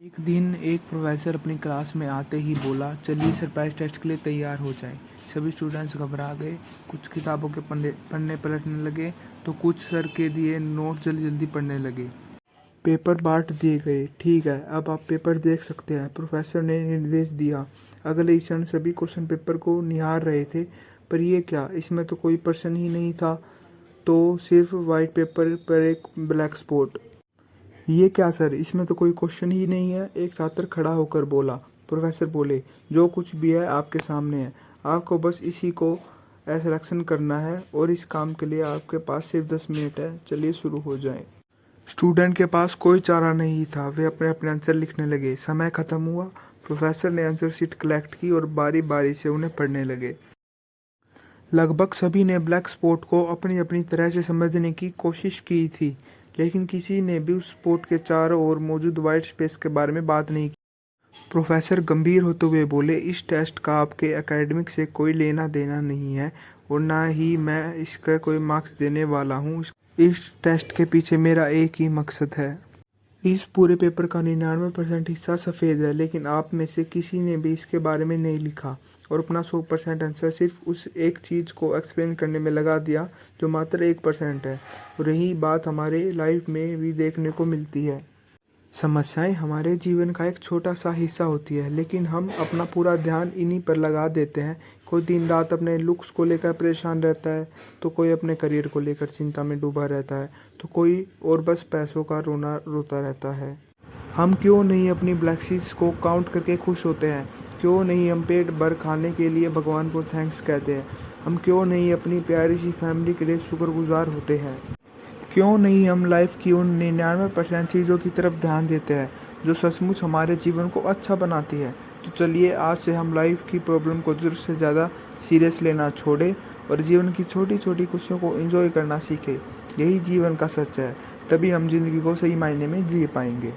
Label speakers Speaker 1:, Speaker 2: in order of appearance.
Speaker 1: एक दिन एक प्रोफेसर अपनी क्लास में आते ही बोला, चलिए सरप्राइज टेस्ट के लिए तैयार हो जाएं। सभी स्टूडेंट्स घबरा गए। कुछ किताबों के पन्ने पन्ने पलटने लगे तो कुछ सर के दिए नोट जल्दी जल्दी पढ़ने लगे। पेपर बांट दिए गए। ठीक है, अब आप पेपर देख सकते हैं, प्रोफेसर ने निर्देश दिया। अगले क्षण सभी क्वेश्चन पेपर को निहार रहे थे। पर ये क्या, इसमें तो कोई प्रश्न ही नहीं था, तो सिर्फ वाइट पेपर पर एक ब्लैक स्पॉट। ये क्या सर, इसमें तो कोई क्वेश्चन ही नहीं है, एक छात्र खड़ा होकर बोला। प्रोफेसर बोले, जो कुछ भी है आपके सामने है, आपको बस इसी को सिलेक्शन करना है और इस काम के लिए आपके पास सिर्फ 10 मिनट है, चलिए शुरू हो जाए। स्टूडेंट के पास कोई चारा नहीं था, वे अपने अपने आंसर लिखने लगे। समय खत्म हुआ। प्रोफेसर ने आंसर शीट कलेक्ट की और बारी बारी से उन्हें पढ़ने लगे। लगभग सभी ने ब्लैक स्पॉट को अपनी अपनी तरह से समझने की कोशिश की थी, लेकिन किसी ने भी उस स्पॉट के चारों ओर मौजूद वाइट स्पेस के बारे में बात नहीं की। प्रोफेसर गंभीर होते हुए बोले, इस टेस्ट का आपके एकेडमिक से कोई लेना देना नहीं है और ना ही मैं इसका कोई मार्क्स देने वाला हूँ। इस टेस्ट के पीछे मेरा एक ही मकसद है। इस पूरे पेपर का 99% हिस्सा सफ़ेद है, लेकिन आप में से किसी ने भी इसके बारे में नहीं लिखा और अपना 100% आंसर सिर्फ उस एक चीज़ को एक्सप्लेन करने में लगा दिया जो मात्र 1% है। और यही बात हमारे लाइफ में भी देखने को मिलती है। समस्याएं हमारे जीवन का एक छोटा सा हिस्सा होती है, लेकिन हम अपना पूरा ध्यान इन्हीं पर लगा देते हैं। कोई दिन रात अपने लुक्स को लेकर परेशान रहता है, तो कोई अपने करियर को लेकर चिंता में डूबा रहता है, तो कोई और बस पैसों का रोना रोता रहता है। हम क्यों नहीं अपनी ब्लेसिंग्स को काउंट करके खुश होते हैं? क्यों नहीं हम पेट भर खाने के लिए भगवान को थैंक्स कहते हैं? हम क्यों नहीं अपनी प्यारी सी फैमिली के लिए शुक्रगुजार होते हैं? क्यों नहीं हम लाइफ की उन 99% चीज़ों की तरफ ध्यान देते हैं जो सचमुच हमारे जीवन को अच्छा बनाती है? तो चलिए आज से हम लाइफ की प्रॉब्लम को ज़रूरत से ज़्यादा सीरियस लेना छोड़ें और जीवन की छोटी छोटी खुशियों को एंजॉय करना सीखें। यही जीवन का सच है, तभी हम ज़िंदगी को सही मायने में जी पाएंगे।